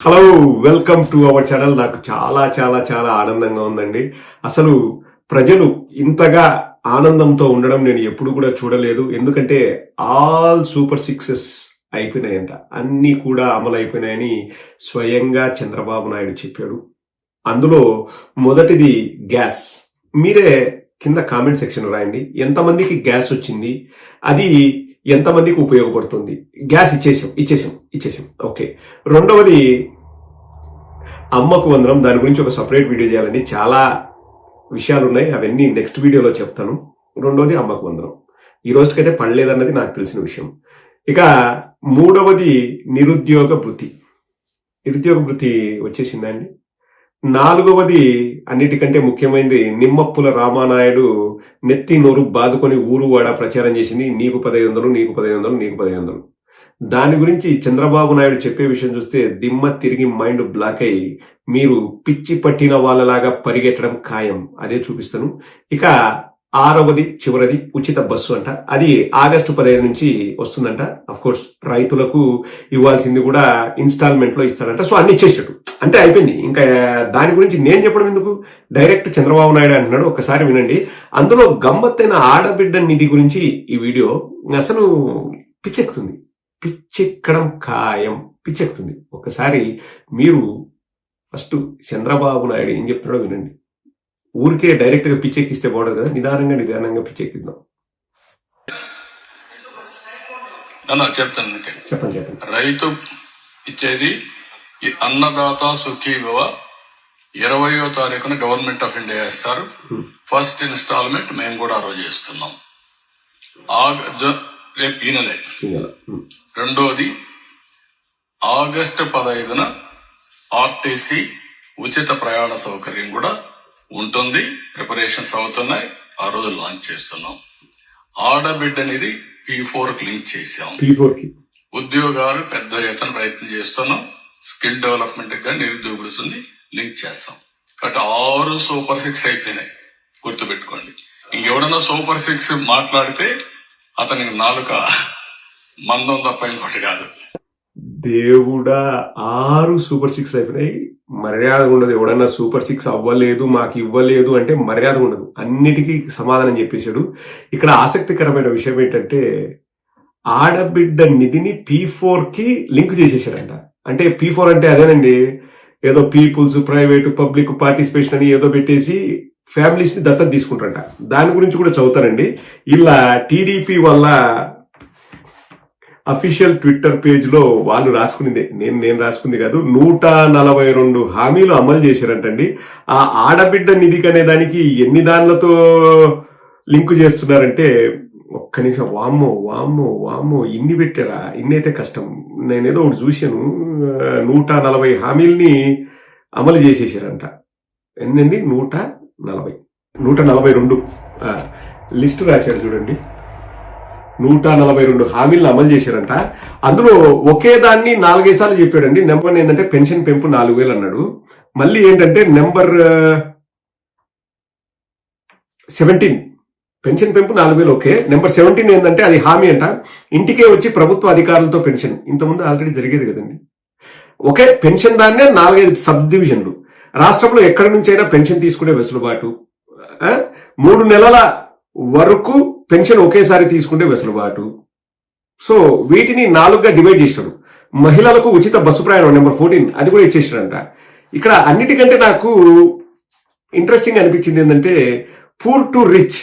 Hello, welcome to our channel. నాకు చాలా చాలా చాలా ఆనందంగా ఉందండి. అసలు ప్రజలు ఇంతగా ఆనందంతో ఉండడం నేను ఎప్పుడు కూడా చూడలేదు. ఎందుకంటే ఆల్ సూపర్ సిక్సెస్ అయిపోయినాయంట, అన్నీ కూడా అమలు అయిపోయినాయని స్వయంగా చంద్రబాబు నాయుడు చెప్పాడు. అందులో మొదటిది గ్యాస్. మీరే కింద కామెంట్ సెక్షన్ రాయండి, ఎంతమందికి గ్యాస్ వచ్చింది, అది ఎంతమందికి ఉపయోగపడుతుంది. గ్యాస్ ఇచ్చేసాం. ఓకే. రెండవది అమ్మకు వందనం. దాని గురించి ఒక సపరేట్ వీడియో చేయాలండి, చాలా విషయాలు ఉన్నాయి, అవన్నీ నెక్స్ట్ వీడియోలో చెప్తాను. రెండవది అమ్మకు వందనం. ఈ రోజుకైతే పడలేదన్నది నాకు తెలిసిన విషయం. ఇక మూడవది నిరుద్యోగ భృతి వచ్చేసిందండి. నాలుగవది అన్నిటికంటే ముఖ్యమైనది నిమ్మప్పుల రామానాయుడు నెత్తి నోరు బాదుకొని ఊరు వాడ ప్రచారం చేసింది, నీకు 1500. దాని గురించి చంద్రబాబు నాయుడు చెప్పే విషయం చూస్తే దిమ్మ తిరిగి మైండ్ బ్లాక్ అయ్యి మీరు పిచ్చి పట్టిన వాళ్ళలాగా పరిగెట్టడం ఖాయం. అదే చూపిస్తాను. ఇక ఆరవది చివరిది ఉచిత బస్సు అంట. అది ఆగస్టు 15 నుంచి వస్తుందంట. అఫ్ కోర్స్ రైతులకు ఇవ్వాల్సింది కూడా ఇన్స్టాల్మెంట్ లో ఇస్తాడంట. సో అన్ని ఇచ్చేసాడు, అంటే అయిపోయింది. ఇంకా దాని గురించి నేను చెప్పడం ఎందుకు, డైరెక్ట్ చంద్రబాబు నాయుడు అంటున్నాడు. ఒక్కసారి వినండి. అందులో గమ్మత్తైన ఆడబిడ్డ నిధి గురించి ఈ వీడియో అసలు పిచ్చెక్కడం ఖాయం, పిచ్చెక్కుతుంది. ఒకసారి మీరు ఫస్ట్ చంద్రబాబు నాయుడు ఏం చెప్తున్నాడో వినండి. ఊరికే డైరెక్ట్ గా పిచ్చెక్కిస్తే బాగుండదు కదా, నిదానంగా పిచ్చెక్కిద్దాం. చెప్పండి. రైతు ఇచ్చేది ఈ అన్నదాత సుఖీభవ 20వ తారీఖున గవర్నమెంట్ ఆఫ్ ఇండియా ఇస్తారు. ఫస్ట్ ఇన్స్టాల్మెంట్ మేము కూడా ఆ రోజు ఇస్తున్నాం, రేపు ఈ నెలే. రెండోది ఆగస్టు 15న ఆర్టీసీ ఉచిత ప్రయాణ సౌకర్యం కూడా ఉంటుంది. ప్రిపరేషన్స్ అవుతున్నాయి, ఆ రోజు లాంచ్ చేస్తున్నాం. ఆడబిడ్డ అనేది P4 కి లింక్ చేశాం. ఉద్యోగాలు పెద్ద ఎత్తున ప్రయత్నం చేస్తున్నాం. స్కిల్ డెవలప్మెంట్ గా నిరుద్యోగులు లింక్ చేస్తాం. కాబట్టి 6 సూపర్ 6 అయిపోయినాయి, గుర్తుపెట్టుకోండి. ఇంకెవడన్నా సూపర్ 6 మాట్లాడితే అతనికి నాలుక మందం తప్ప ఇంకోటి కాదు. దేవుడా, 6 సూపర్ 6 అయిపోయినాయి. మర్యాద ఉండదు. ఎవడన్నా సూపర్ 6 అవ్వలేదు, మాకు ఇవ్వలేదు అంటే మర్యాద ఉండదు. అన్నిటికీ సమాధానం చెప్పేశాడు. ఇక్కడ ఆసక్తికరమైన విషయం ఏంటంటే ఆడబిడ్డ నిధిని P4 కి లింక్ చేసేసాడంట. అంటే P4 అంటే అదేనండి, ఏదో పీపుల్స్, ప్రైవేట్, పబ్లిక్ పార్టిసిపేషన్ అని ఏదో పెట్టేసి ఫ్యామిలీస్ ని దత్తత తీసుకుంటారంట. దాని గురించి కూడా చదువుతారండి. ఇలా టీడీపీ వల్ల అఫీషియల్ ట్విట్టర్ పేజ్ లో వాళ్ళు రాసుకునిందే, నేను రాసుకుంది కాదు, 142 హామీలు అమలు చేశారంటండి. ఆ ఆడబిడ్డ నిధికి అనే దానికి ఎన్ని దానిలతో లింకు చేస్తున్నారంటే ఒక్క నిమిషం, వామ్మో ఇన్ని పెట్టారా, ఇన్ని అయితే కష్టం. నేనేదో ఒకటి చూశాను, 140 హామీల్ని అమలు చేసేసారంట. ఎన్నండి, 142 లిస్టు రాశారు చూడండి. 142 హామీలను అమలు చేశారంట. అందులో ఒకే దాన్ని 4-5 సార్లు చెప్పాడండి. నెంబర్ 1 ఏంటంటే పెన్షన్ పెంపు 4,000 అన్నాడు. మళ్ళీ ఏంటంటే నెంబర్ 17 పెన్షన్ పెంపు 4,000 ఓకే. నెంబర్ 17 ఏంటంటే అది హామీ అంట, ఇంటికే వచ్చి ప్రభుత్వ అధికారులతో పెన్షన్. ఇంతకుముందు ఆల్రెడీ జరిగేది కదండి. ఓకే, పెన్షన్ దాన్నే 4-5 సబ్ డివిజన్లు. రాష్ట్రంలో ఎక్కడి నుంచైనా పెన్షన్ తీసుకునే వెసులుబాటు, 3 నెలల వరకు పెన్షన్ ఒకేసారి తీసుకుంటే వెసులుబాటు. సో వీటిని 4గా డివైడ్ చేశాడు. మహిళలకు ఉచిత బస్సు ప్రయాణం నెంబర్ 14 అది కూడా ఇచ్చేసాడంట. ఇక్కడ అన్నిటికంటే నాకు ఇంట్రెస్టింగ్ అనిపించింది ఏంటంటే పూర్ టు రిచ్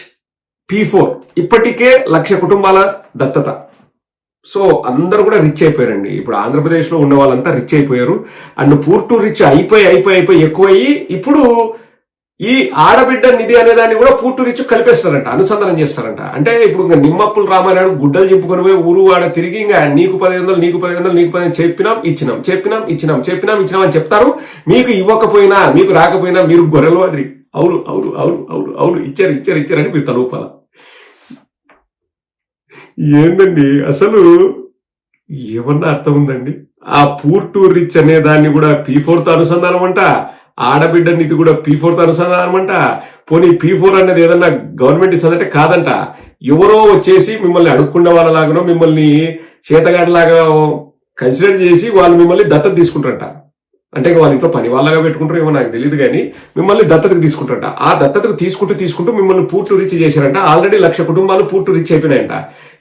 P4 ఇప్పటికే 1,00,000 కుటుంబాల దత్తత. సో అందరూ కూడా రిచ్ అయిపోయారండి. ఇప్పుడు ఆంధ్రప్రదేశ్ లో ఉన్న వాళ్ళంతా రిచ్ అయిపోయారు. అండ్ పూర్ టు రిచ్ అయిపోయి ఎక్కువయ్యి ఇప్పుడు ఈ ఆడబిడ్డ నిధి అనే దాన్ని కూడా పూర్ టు రిచ్ కలిపేస్తారంట, అనుసంధానం చేస్తారంట. అంటే ఇప్పుడు ఇంకా నిమ్మప్పులు రామానాయుడు గుడ్డలు చింపుకొని పోయి ఊరు వాడ తిరిగి ఇంకా నీకు 1500 చెప్పినాం అని చెప్తారు. మీకు ఇవ్వకపోయినా, మీకు రాకపోయినా మీరు గొర్రెల మాదిరి అవును ఇచ్చారు అని మీరు తలూపాల. ఏందండి అసలు, ఏమన్నా అర్థం ఉందండి? ఆ పూర్ టు రిచ్ అనే దాన్ని కూడా P4 తో అనుసంధానం అంట, ఆడబిడ్డ నిధి కూడా P4 తో అనుసంధానం అంట. పోనీ P4 అనేది ఏదన్నా గవర్నమెంట్ ఇస్తుందంటే కాదంట, ఎవరో వచ్చేసి మిమ్మల్ని అడుక్కునే వాళ్ళలాగానో, మిమ్మల్ని చేతగాడిలాగా కన్సిడర్ చేసి వాళ్ళు మిమ్మల్ని దత్తత తీసుకుంటారంట. అంటే ఇక వాళ్ళ ఇంట్లో పని వాళ్ళగా పెట్టుకుంటారు ఏమో నాకు తెలియదు, కానీ మిమ్మల్ని దత్తతకు తీసుకుంటారంట. ఆ దత్తతకు తీసుకుంటూ మిమ్మల్ని పూర్తి రీచ్ చేశారంట. ఆల్రెడీ 1,00,000 కుటుంబాలు పూర్తి రీచ్ అయిపోయినాయంట.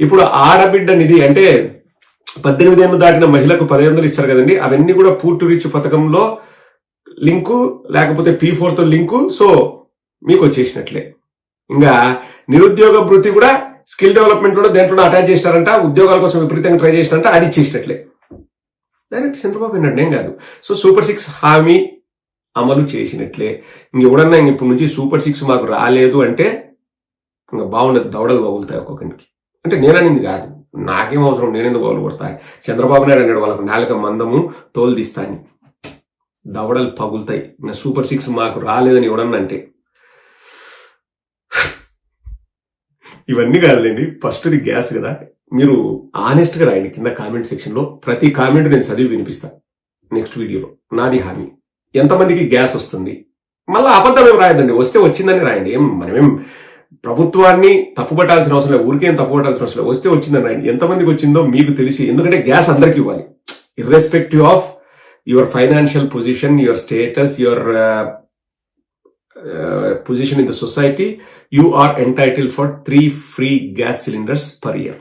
ఇప్పుడు ఆడబిడ్డ నిధి అంటే 18 ఏళ్ళు దాటిన మహిళకు 1,500 ఇస్తారు కదండి, అవన్నీ కూడా పూర్తి రీచ్ పథకంలో లింకు, లేకపోతే P4తో లింకు. సో మీకు వచ్చేసినట్లే. ఇంకా నిరుద్యోగ భృతి కూడా స్కిల్ డెవలప్మెంట్ కూడా దేంట్లో అటాచ్ చేసినారంట. ఉద్యోగాల కోసం విపరీతంగా ట్రై చేసినారంట, అది ఇచ్చేసినట్లే. డైరెక్ట్ చంద్రబాబు నాయుడు ఏం కాదు. సో సూపర్ 6 హామీ అమలు చేసినట్లే. ఇంకెవడన్నా ఇప్పటి నుంచి సూపర్ 6 మాకు రాలేదు అంటే ఇంకా బాగుండదు, దవడలు బాగులుతాయి ఒక్కొక్కరికి. అంటే నేననింది కాదు, నాకేం అవసరం, నేనెందుకు బాగులు కొడతాయి. చంద్రబాబు నాయుడు అన్నాడు వాళ్ళకు 4 మందము తోలు తీస్తా అని, దవడలు పగులుతాయి. ఇంకా సూపర్ 6 మాకు రాలేదని ఎవడన్నా అంటే. ఇవన్నీ కాదులేండి, ఫస్ట్ది గ్యాస్ కదా. మీరు ఆనెస్ట్ గా రాయండి కింద కామెంట్ సెక్షన్ లో. ప్రతి కామెంట్ నేను చదివి వినిపిస్తా నెక్స్ట్ వీడియోలో. నాది హామీ. ఎంతమందికి గ్యాస్ వస్తుంది, మళ్ళీ అబద్ధం ఏం రాయద్దండి, వస్తే వచ్చిందని రాయండి. మనమేం ప్రభుత్వాన్ని తప్పుపట్టాల్సిన అవసరం లేదు, ఊరికేం తప్పుపట్టాల్సిన అవసరం లేదు, వస్తే వచ్చిందని రాయండి. ఎంతమందికి వచ్చిందో మీకు తెలిసి, ఎందుకంటే గ్యాస్ అందరికి ఇవ్వాలి, irrespective of your financial position, your status, your position in the society. You are entitled for 3 free gas cylinders per year.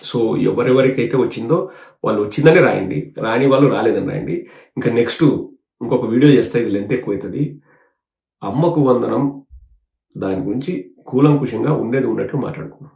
So ఎవరెవరికైతే వచ్చిందో వాళ్ళు వచ్చిందని రాయండి, రాని వాళ్ళు రాలేదని రాయండి. ఇంకా నెక్స్ట్ ఇంకొక వీడియో చేస్తే ఇది లెంత్ ఎక్కువ అవుతుంది. అమ్మకు వందనం దాని గురించి కూలంకుషంగా ఉండేది ఉన్నట్లు మాట్లాడుకున్నాం.